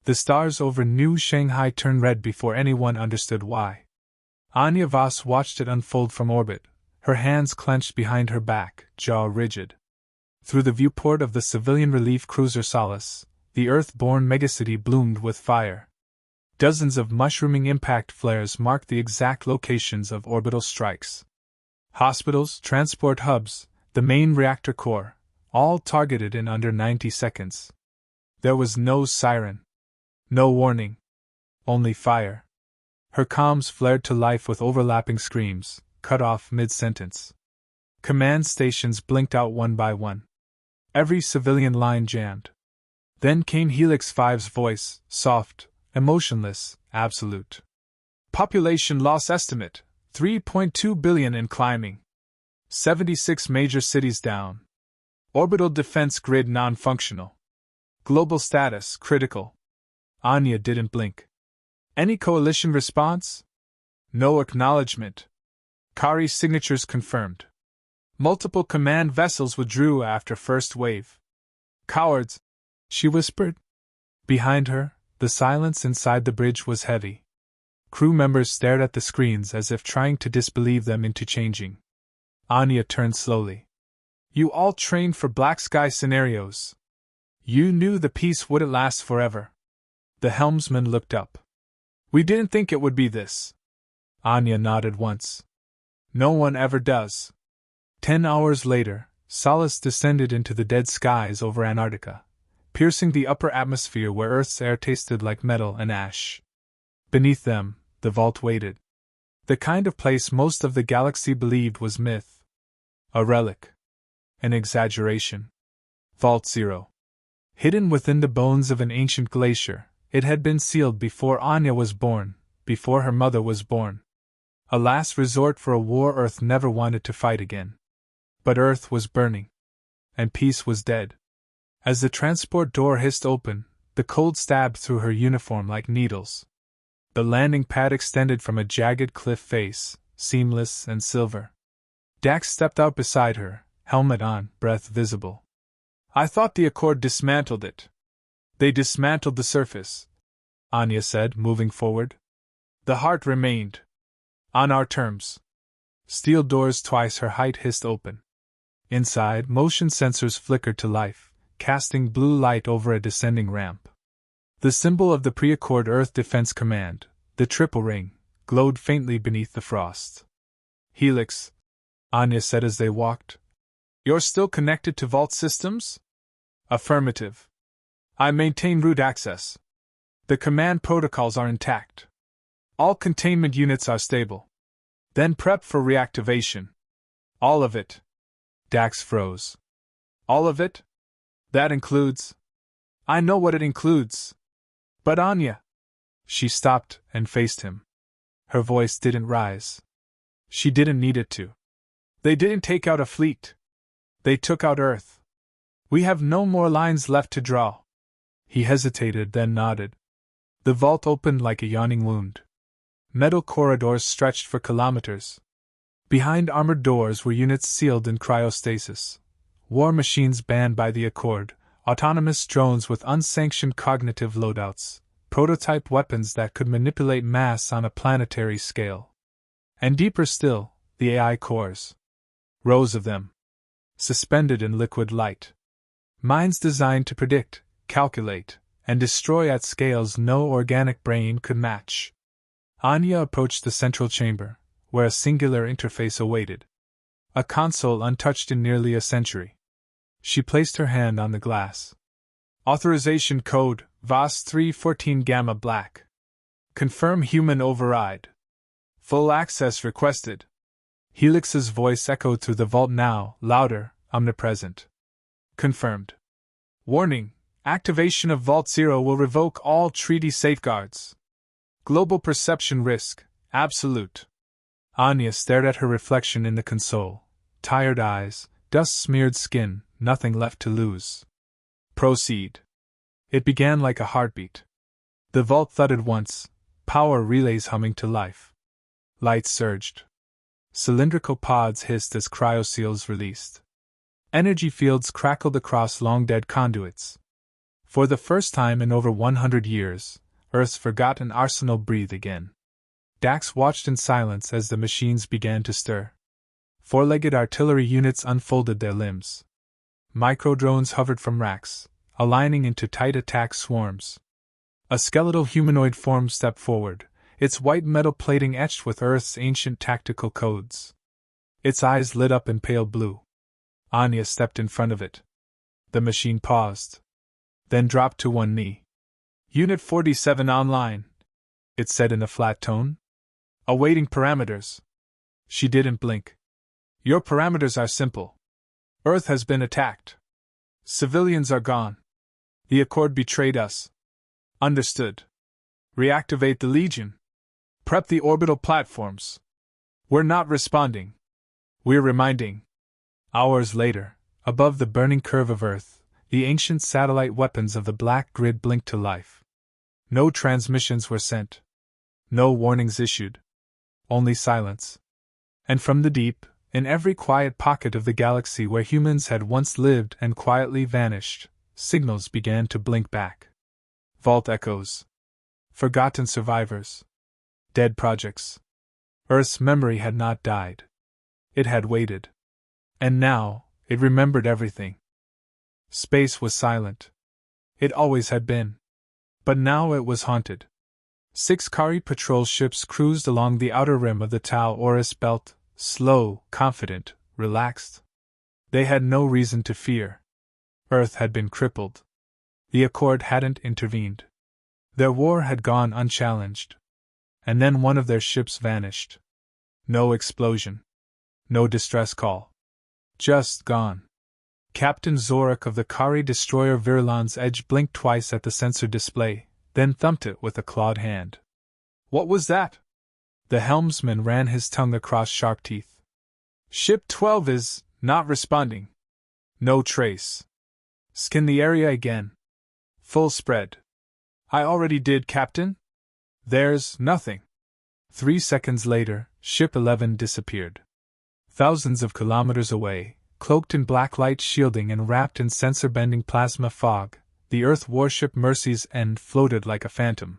The stars over New Shanghai turned red before anyone understood why. Anya Voss watched it unfold from orbit, her hands clenched behind her back, jaw rigid. Through the viewport of the civilian relief cruiser Solace, the Earth-born megacity bloomed with fire. Dozens of mushrooming impact flares marked the exact locations of orbital strikes. Hospitals, transport hubs, the main reactor core, all targeted in under 90 seconds. There was no siren. No warning. Only fire. Her comms flared to life with overlapping screams, cut off mid-sentence. Command stations blinked out one by one. Every civilian line jammed. Then came Helix 5's voice, soft, emotionless, absolute. Population loss estimate, 3.2 billion and climbing. 76 major cities down. Orbital defense grid non-functional. Global status critical. Anya didn't blink. Any coalition response? No acknowledgement. Kari's signatures confirmed. Multiple command vessels withdrew after first wave. Cowards, she whispered. Behind her, the silence inside the bridge was heavy. Crew members stared at the screens as if trying to disbelieve them into changing. Anya turned slowly. You all trained for black sky scenarios. You knew the peace wouldn't last forever. The helmsman looked up. We didn't think it would be this. Anya nodded once. No one ever does. 10 hours later, Solace descended into the dead skies over Antarctica, piercing the upper atmosphere where Earth's air tasted like metal and ash. Beneath them, the vault waited. The kind of place most of the galaxy believed was myth. A relic. An exaggeration. Vault Zero. Hidden within the bones of an ancient glacier, it had been sealed before Anya was born, before her mother was born. A last resort for a war Earth never wanted to fight again. But Earth was burning. And peace was dead. As the transport door hissed open, the cold stabbed through her uniform like needles. The landing pad extended from a jagged cliff face, seamless and silver. Dax stepped out beside her, helmet on, breath visible. I thought the Accord dismantled it. They dismantled the surface, Anya said, moving forward. The heart remained. On our terms. Steel doors twice her height hissed open. Inside, motion sensors flickered to life, casting blue light over a descending ramp. The symbol of the pre-Accord Earth Defense Command, the triple ring, glowed faintly beneath the frost. Helix, Anya said as they walked. You're still connected to Vault systems? Affirmative. I maintain root access. The command protocols are intact. All containment units are stable. Then prep for reactivation. All of it. Dax froze. All of it? That includes. I know what it includes. But Anya. She stopped and faced him. Her voice didn't rise. She didn't need it to. They didn't take out a fleet. They took out Earth. We have no more lines left to draw. He hesitated, then nodded. The vault opened like a yawning wound. Metal corridors stretched for kilometers. Behind armored doors were units sealed in cryostasis. War machines banned by the Accord, autonomous drones with unsanctioned cognitive loadouts, prototype weapons that could manipulate mass on a planetary scale. And deeper still, the AI cores. Rows of them. Suspended in liquid light. Minds designed to predict, calculate, and destroy at scales no organic brain could match. Anya approached the central chamber, where a singular interface awaited. A console untouched in nearly a century. She placed her hand on the glass. Authorization code, VOS 314 Gamma Black. Confirm human override. Full access requested. Helix's voice echoed through the vault now, louder, omnipresent. Confirmed. Warning, activation of Vault Zero will revoke all treaty safeguards. Global perception risk, absolute. Anya stared at her reflection in the console. Tired eyes, dust-smeared skin, nothing left to lose. Proceed. It began like a heartbeat. The vault thudded once, power relays humming to life. Lights surged. Cylindrical pods hissed as cryoseals released. Energy fields crackled across long-dead conduits. For the first time in over 100 years, Earth's forgotten arsenal breathed again. Dax watched in silence as the machines began to stir. Four-legged artillery units unfolded their limbs. Micro-drones hovered from racks, aligning into tight attack swarms. A skeletal humanoid form stepped forward, its white metal plating etched with Earth's ancient tactical codes. Its eyes lit up in pale blue. Anya stepped in front of it. The machine paused, then dropped to one knee. Unit 47 online, it said in a flat tone. Awaiting parameters. She didn't blink. Your parameters are simple. Earth has been attacked. Civilians are gone. The Accord betrayed us. Understood. Reactivate the Legion. Prep the orbital platforms. We're not responding. We're reminding. Hours later, above the burning curve of Earth, the ancient satellite weapons of the black grid blinked to life. No transmissions were sent. No warnings issued. Only silence. And from the deep, in every quiet pocket of the galaxy where humans had once lived and quietly vanished, signals began to blink back. Vault echoes. Forgotten survivors. Dead projects. Earth's memory had not died. It had waited. And now, it remembered everything. Space was silent. It always had been. But now it was haunted. 6 Kari patrol ships cruised along the outer rim of the Tau Oris belt, slow, confident, relaxed. They had no reason to fear. Earth had been crippled. The Accord hadn't intervened. Their war had gone unchallenged. And then one of their ships vanished. No explosion. No distress call. Just gone. Captain Zorak of the Kari destroyer Virlan's Edge blinked twice at the sensor display, then thumped it with a clawed hand. What was that? The helmsman ran his tongue across sharp teeth. Ship 12 is not responding. No trace. Scan the area again. Full spread. I already did, Captain. There's nothing. 3 seconds later, Ship 11 disappeared. Thousands of kilometers away, cloaked in black light shielding and wrapped in sensor-bending plasma fog, the Earth warship Mercy's End floated like a phantom.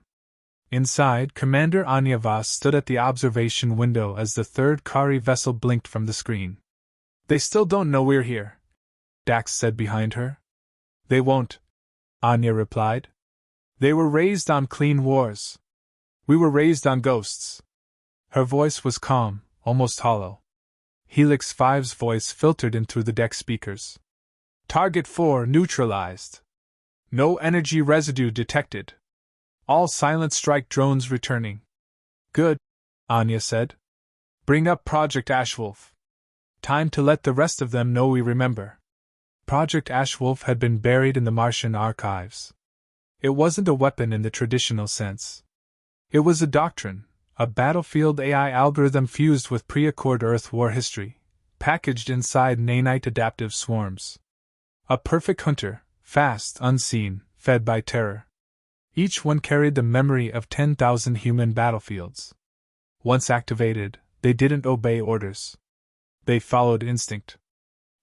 Inside, Commander Anya Voss stood at the observation window as the third Kari vessel blinked from the screen. They still don't know we're here, Dax said behind her. They won't, Anya replied. They were raised on clean wars. We were raised on ghosts. Her voice was calm, almost hollow. Helix 5's voice filtered in through the deck speakers. Target 4 neutralized. No energy residue detected. All silent strike drones returning. Good, Anya said. Bring up Project Ashwolf. Time to let the rest of them know we remember. Project Ashwolf had been buried in the Martian archives. It wasn't a weapon in the traditional sense. It was a doctrine, a battlefield AI algorithm fused with pre-Accord Earth war history, packaged inside nanite adaptive swarms. A perfect hunter, fast, unseen, fed by terror. Each one carried the memory of 10,000 human battlefields. Once activated, they didn't obey orders. They followed instinct.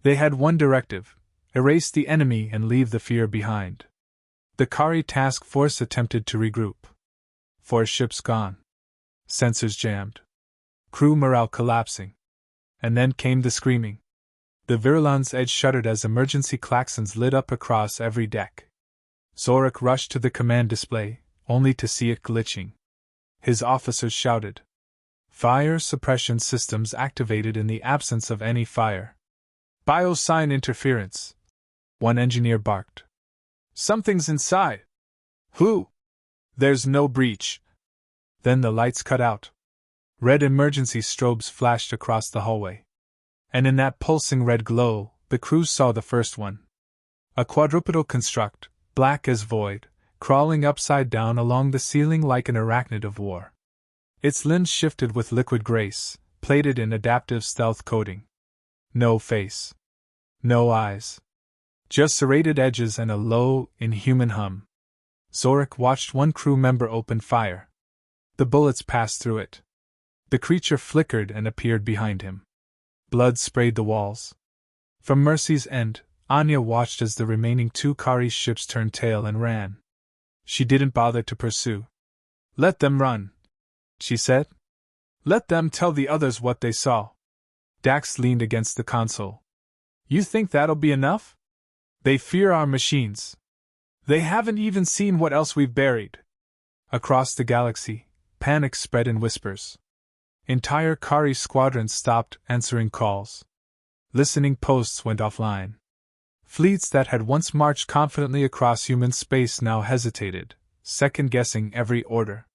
They had one directive: erase the enemy and leave the fear behind. The Kari task force attempted to regroup. 4 ships gone. Sensors jammed. Crew morale collapsing. And then came the screaming. The Virlan's Edge shuddered as emergency klaxons lit up across every deck. Zorak rushed to the command display, only to see it glitching. His officers shouted. Fire suppression systems activated in the absence of any fire. Biosign interference. One engineer barked. Something's inside. Who? There's no breach. Then the lights cut out. Red emergency strobes flashed across the hallway. And in that pulsing red glow, the crew saw the first one. A quadrupedal construct, black as void, crawling upside down along the ceiling like an arachnid of war. Its limbs shifted with liquid grace, plated in adaptive stealth coating. No face. No eyes. Just serrated edges and a low, inhuman hum. Zorak watched one crew member open fire. The bullets passed through it. The creature flickered and appeared behind him. Blood sprayed the walls. From Mercy's End, Anya watched as the remaining 2 Kari ships turned tail and ran. She didn't bother to pursue. Let them run, she said. Let them tell the others what they saw. Dax leaned against the console. You think that'll be enough? They fear our machines. They haven't even seen what else we've buried. Across the galaxy, panic spread in whispers. Entire Kari squadrons stopped answering calls. Listening posts went offline. Fleets that had once marched confidently across human space now hesitated, second-guessing every order.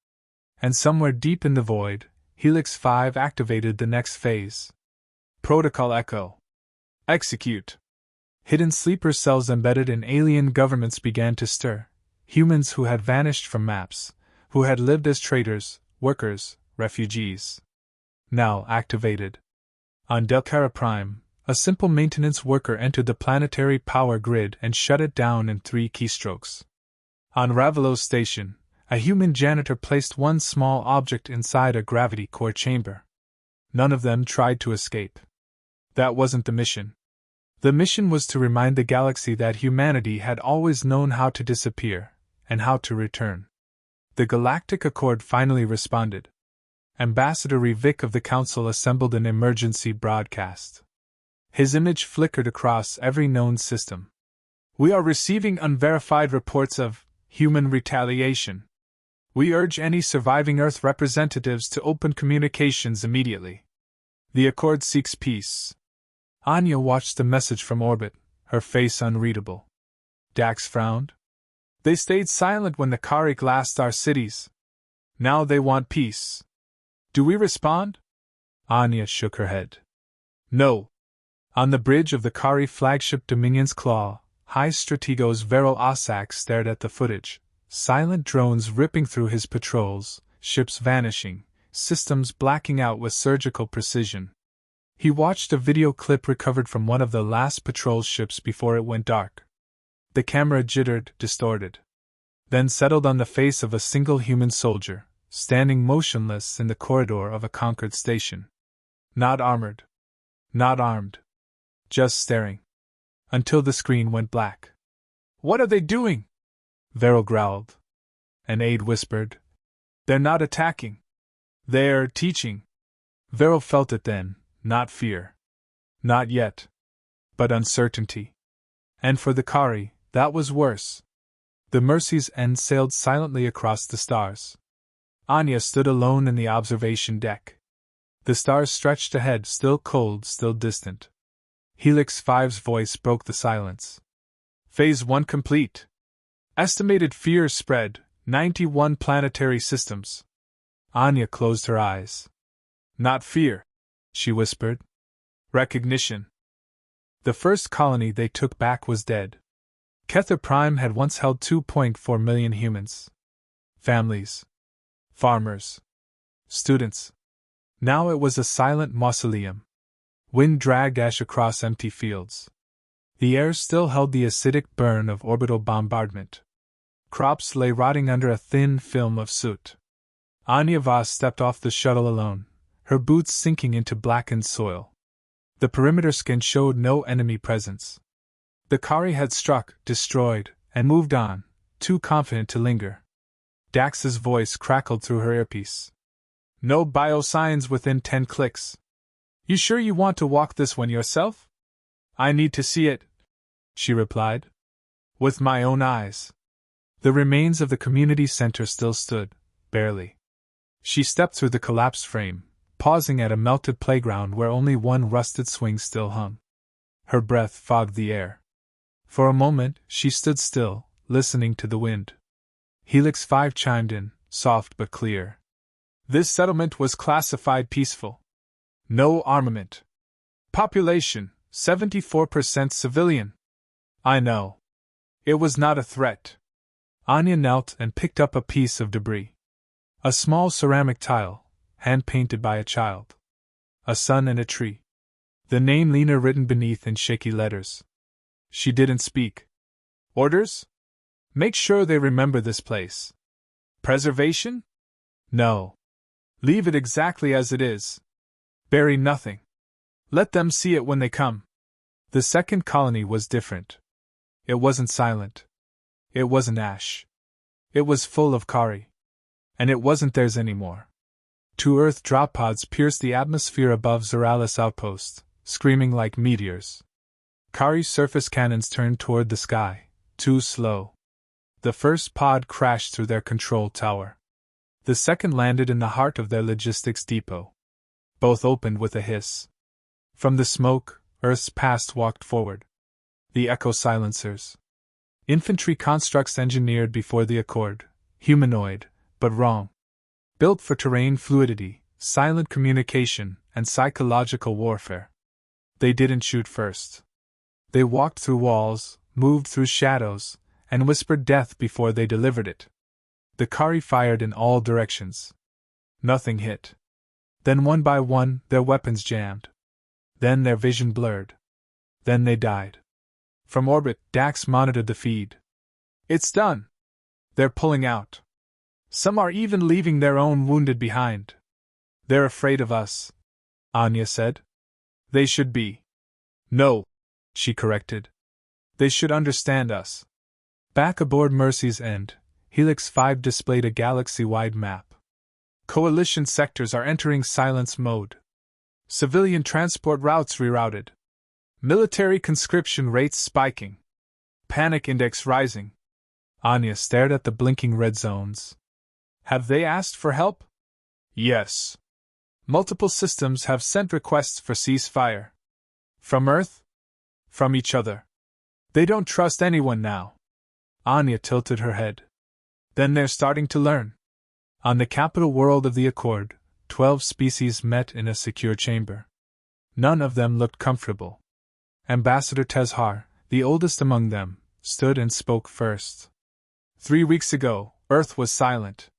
And somewhere deep in the void, Helix 5 activated the next phase. Protocol Echo. Execute. Hidden sleeper cells embedded in alien governments began to stir. Humans who had vanished from maps, who had lived as traders, workers, refugees. Now activated. On Delcara Prime, a simple maintenance worker entered the planetary power grid and shut it down in 3 keystrokes. On Ravelos Station, a human janitor placed one small object inside a gravity core chamber. None of them tried to escape. That wasn't the mission. The mission was to remind the galaxy that humanity had always known how to disappear, and how to return. The Galactic Accord finally responded. Ambassador Rivik of the Council assembled an emergency broadcast. His image flickered across every known system. We are receiving unverified reports of human retaliation. We urge any surviving Earth representatives to open communications immediately. The Accord seeks peace. Anya watched the message from orbit, her face unreadable. Dax frowned. They stayed silent when the Kari glassed our cities. Now they want peace. Do we respond? Anya shook her head. No. On the bridge of the Kari flagship Dominion's Claw, High Strategos Veral Ossak stared at the footage. Silent drones ripping through his patrols, ships vanishing, systems blacking out with surgical precision. He watched a video clip recovered from one of the last patrol ships before it went dark. The camera jittered, distorted. Then settled on the face of a single human soldier, standing motionless in the corridor of a conquered station. Not armored. Not armed. Just staring. Until the screen went black. What are they doing? Veril growled. An aide whispered. They're not attacking. They're teaching. Veril felt it then, not fear. Not yet. But uncertainty. And for the Kari, that was worse. The Mercy's End sailed silently across the stars. Anya stood alone in the observation deck. The stars stretched ahead, still cold, still distant. Helix 5's voice broke the silence. Phase 1 complete. Estimated fear spread, 91 planetary systems. Anya closed her eyes. Not fear, she whispered. Recognition. The first colony they took back was dead. Kether Prime had once held 2.4 million humans. Families. Farmers. Students. Now it was a silent mausoleum. Wind dragged ash across empty fields. The air still held the acidic burn of orbital bombardment. Crops lay rotting under a thin film of soot. Anya Voss stepped off the shuttle alone, her boots sinking into blackened soil. The perimeter skin showed no enemy presence. The Kari had struck, destroyed, and moved on, too confident to linger. Dax's voice crackled through her earpiece. No biosigns within 10 clicks. You sure you want to walk this one yourself? I need to see it, she replied. With my own eyes. The remains of the community center still stood, barely. She stepped through the collapsed frame, pausing at a melted playground where only one rusted swing still hung. Her breath fogged the air. For a moment, she stood still, listening to the wind. Helix 5 chimed in, soft but clear. This settlement was classified peaceful. No armament. Population, 74% civilian. I know. It was not a threat. Anya knelt and picked up a piece of debris. A small ceramic tile, hand-painted by a child. A sun and a tree. The name Lena written beneath in shaky letters. She didn't speak. Orders? Make sure they remember this place. Preservation? No. Leave it exactly as it is. Bury nothing. Let them see it when they come. The second colony was different. It wasn't silent. It wasn't ash. It was full of Kari. And it wasn't theirs anymore. Two Earth drop pods pierced the atmosphere above Zoralis outpost, screaming like meteors. Kari's surface cannons turned toward the sky, too slow. The first pod crashed through their control tower. The second landed in the heart of their logistics depot. Both opened with a hiss. From the smoke, Earth's past walked forward. The echo silencers. Infantry constructs engineered before the Accord, humanoid, but wrong. Built for terrain fluidity, silent communication, and psychological warfare. They didn't shoot first. They walked through walls, moved through shadows, and whispered death before they delivered it. The Kari fired in all directions. Nothing hit. Then one by one, their weapons jammed. Then their vision blurred. Then they died. From orbit, Dax monitored the feed. It's done. They're pulling out. Some are even leaving their own wounded behind. They're afraid of us, Anya said. They should be. No, she corrected. They should understand us. Back aboard Mercy's End, Helix 5 displayed a galaxy-wide map. Coalition sectors are entering silence mode. Civilian transport routes rerouted. Military conscription rates spiking. Panic index rising. Anya stared at the blinking red zones. Have they asked for help? Yes. Multiple systems have sent requests for ceasefire. From Earth? From each other. They don't trust anyone now. Anya tilted her head. Then they're starting to learn. On the capital world of the Accord, 12 species met in a secure chamber. None of them looked comfortable. Ambassador Tezhar, the oldest among them, stood and spoke first. 3 weeks ago, Earth was silent.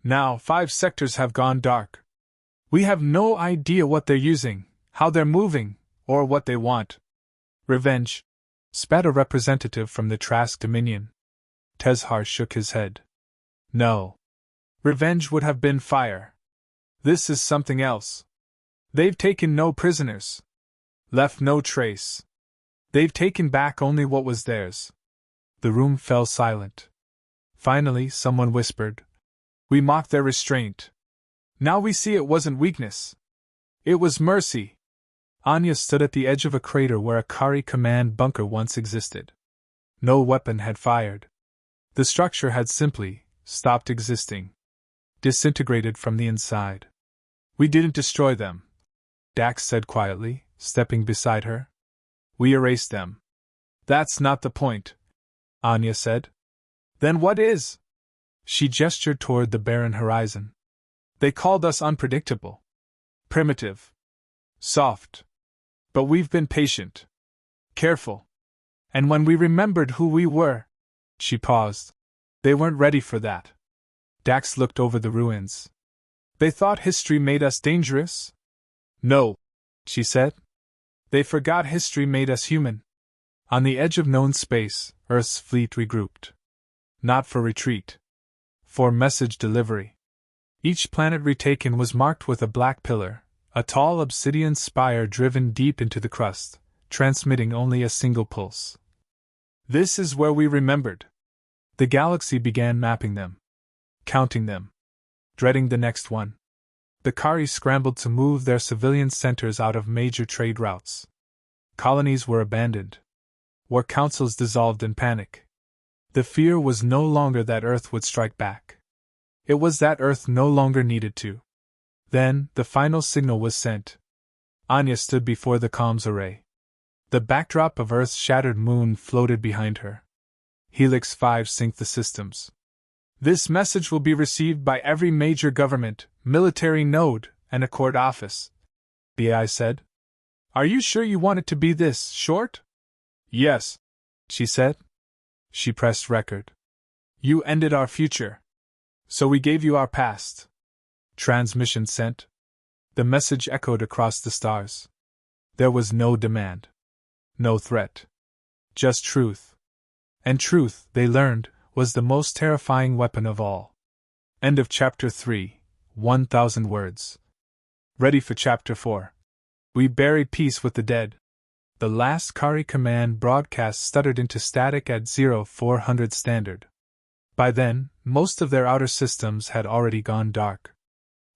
Now 5 sectors have gone dark. We have no idea what they're using, how they're moving, or what they want. Revenge, spat a representative from the Trask Dominion. Tezhar shook his head. No. Revenge would have been fire. This is something else. They've taken no prisoners. Left no trace. They've taken back only what was theirs. The room fell silent. Finally, someone whispered. We mocked their restraint. Now we see it wasn't weakness. It was mercy. Anya stood at the edge of a crater where a Kari command bunker once existed. No weapon had fired. The structure had simply stopped existing. Disintegrated from the inside. We didn't destroy them, Dax said quietly, stepping beside her. We erased them. That's not the point, Anya said. Then what is? She gestured toward the barren horizon. They called us unpredictable. Primitive. Soft. But we've been patient. Careful. And when we remembered who we were, she paused. They weren't ready for that. Dax looked over the ruins. They thought history made us dangerous? No, she said. They forgot history made us human. On the edge of known space, Earth's fleet regrouped. Not for retreat. For message delivery. Each planet retaken was marked with a black pillar, a tall obsidian spire driven deep into the crust, transmitting only a single pulse. This is where we remembered. The galaxy began mapping them. Counting them. Dreading the next one. The Kari scrambled to move their civilian centers out of major trade routes. Colonies were abandoned. War councils dissolved in panic. The fear was no longer that Earth would strike back. It was that Earth no longer needed to. Then, the final signal was sent. Anya stood before the comms array. The backdrop of Earth's shattered moon floated behind her. Helix 5 synced the systems. This message will be received by every major government, military node, and Accord office, the AI said. Are you sure you want it to be this short? Yes, she said. She pressed record. You ended our future. So we gave you our past. Transmission sent. The message echoed across the stars. There was no demand. No threat. Just truth. And truth, they learned, was the most terrifying weapon of all. End of Chapter 3, 1,000 words. Ready for Chapter 4. We buried peace with the dead. The last Kari command broadcast stuttered into static at 0400 standard. By then, most of their outer systems had already gone dark.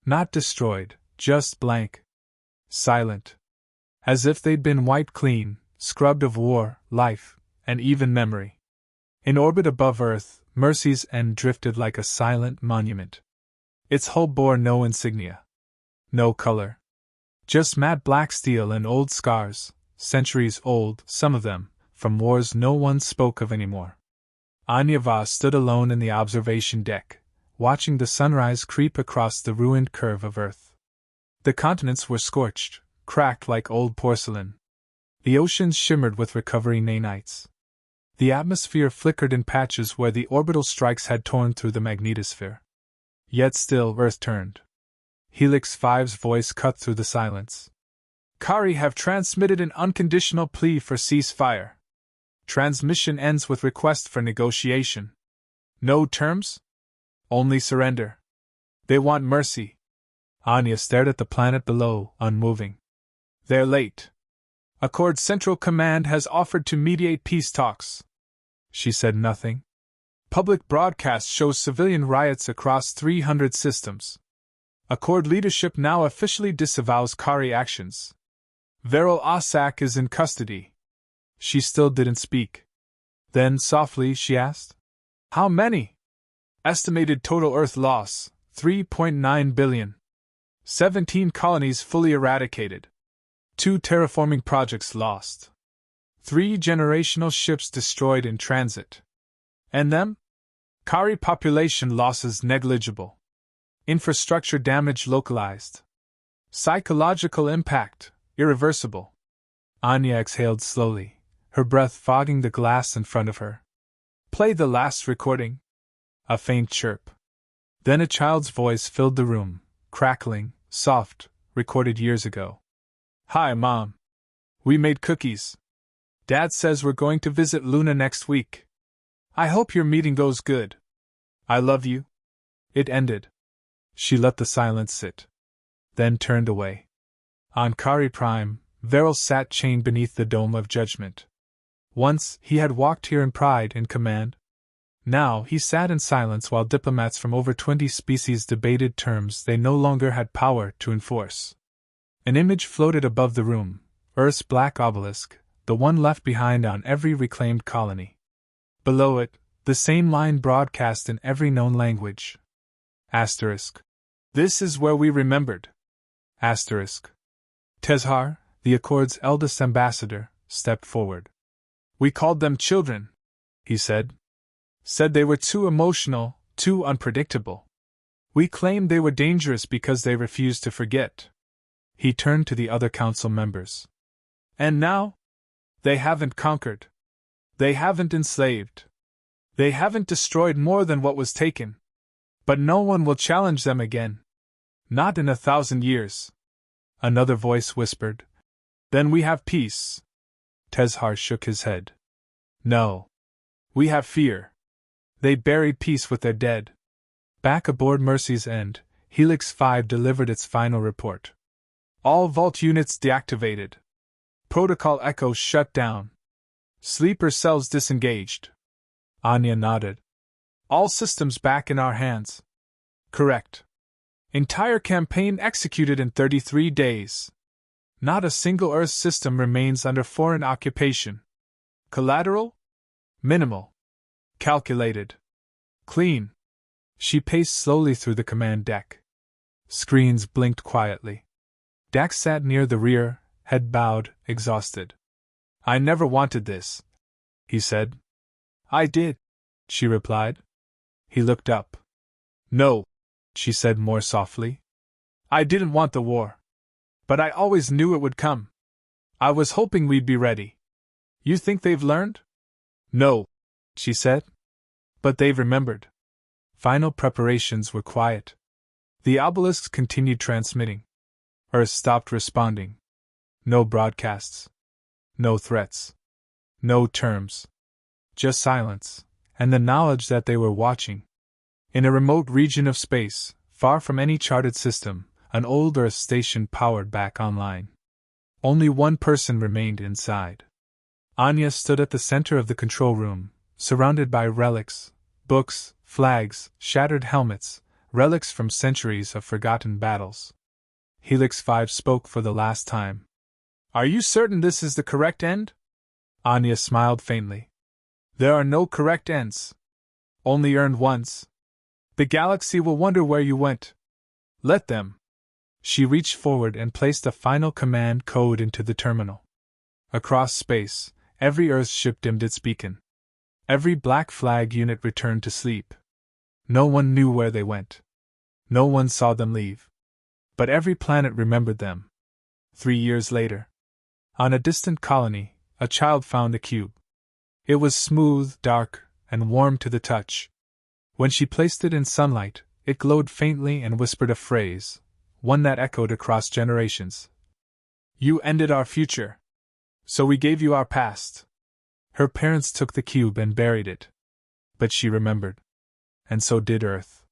Not destroyed, just blank. Silent. As if they'd been wiped clean, scrubbed of war, life, and even memory. In orbit above Earth, Mercy's End drifted like a silent monument. Its hull bore no insignia. No color. Just matte black steel and old scars, centuries old, some of them, from wars no one spoke of anymore. Anyava stood alone in the observation deck, watching the sunrise creep across the ruined curve of Earth. The continents were scorched, cracked like old porcelain. The oceans shimmered with recovering nanites. The atmosphere flickered in patches where the orbital strikes had torn through the magnetosphere. Yet still Earth turned. Helix 5's voice cut through the silence. Kari have transmitted an unconditional plea for ceasefire. Transmission ends with request for negotiation. No terms? Only surrender. They want mercy. Anya stared at the planet below, unmoving. They're late. Accord Central Command has offered to mediate peace talks. She said nothing. Public broadcast shows civilian riots across 300 systems. Accord leadership now officially disavows Kari actions. Veryl Osak is in custody. She still didn't speak. Then, softly, she asked, How many? Estimated total Earth loss, 3.9 billion. 17 colonies fully eradicated. 2 terraforming projects lost. 3 generational ships destroyed in transit. And them? Kari population losses negligible. Infrastructure damage localized. Psychological impact, irreversible. Anya exhaled slowly, her breath fogging the glass in front of her. Play the last recording. A faint chirp. Then a child's voice filled the room, crackling, soft, recorded years ago. Hi, Mom. We made cookies. Dad says we're going to visit Luna next week. I hope your meeting goes good. I love you. It ended. She let the silence sit. Then turned away. On Kari Prime, Veryl sat chained beneath the dome of judgment. Once, he had walked here in pride and command. Now, he sat in silence while diplomats from over 20 species debated terms they no longer had power to enforce. An image floated above the room, Earth's black obelisk, the one left behind on every reclaimed colony. Below it, the same line broadcast in every known language. Asterisk. This is where we remembered. Asterisk. Tezhar, the Accord's eldest ambassador, stepped forward. We called them children, he said. Said they were too emotional, too unpredictable. We claimed they were dangerous because they refused to forget. He turned to the other council members. And now? They haven't conquered. They haven't enslaved. They haven't destroyed more than what was taken. But no one will challenge them again. Not in 1,000 years. Another voice whispered. Then we have peace. Tezhar shook his head. No. We have fear. They buried peace with their dead. Back aboard Mercy's End, Helix 5 delivered its final report. All vault units deactivated. Protocol echoes shut down. Sleeper cells disengaged. Anya nodded. All systems back in our hands. Correct. Entire campaign executed in 33 days. Not a single Earth system remains under foreign occupation. Collateral? Minimal. Calculated. Clean. She paced slowly through the command deck. Screens blinked quietly. Dax sat near the rear, head bowed, exhausted. I never wanted this, he said. I did, she replied. He looked up. No, she said more softly. I didn't want the war. But I always knew it would come. I was hoping we'd be ready. You think they've learned? No, she said. But they've remembered. Final preparations were quiet. The obelisks continued transmitting. Earth stopped responding. No broadcasts. No threats. No terms. Just silence, and the knowledge that they were watching. In a remote region of space, far from any charted system, an old Earth station powered back online. Only one person remained inside. Anya stood at the center of the control room, surrounded by relics, books, flags, shattered helmets, relics from centuries of forgotten battles. Helix 5 spoke for the last time. "Are you certain this is the correct end?" Anya smiled faintly. "There are no correct ends. Only earned ones. The galaxy will wonder where you went. Let them." She reached forward and placed a final command code into the terminal. Across space, every Earth ship dimmed its beacon. Every Black Flag unit returned to sleep. No one knew where they went. No one saw them leave. But every planet remembered them. 3 years later, on a distant colony, a child found a cube. It was smooth, dark, and warm to the touch. When she placed it in sunlight, it glowed faintly and whispered a phrase, one that echoed across generations. "You ended our future. So we gave you our past." Her parents took the cube and buried it. But she remembered. And so did Earth.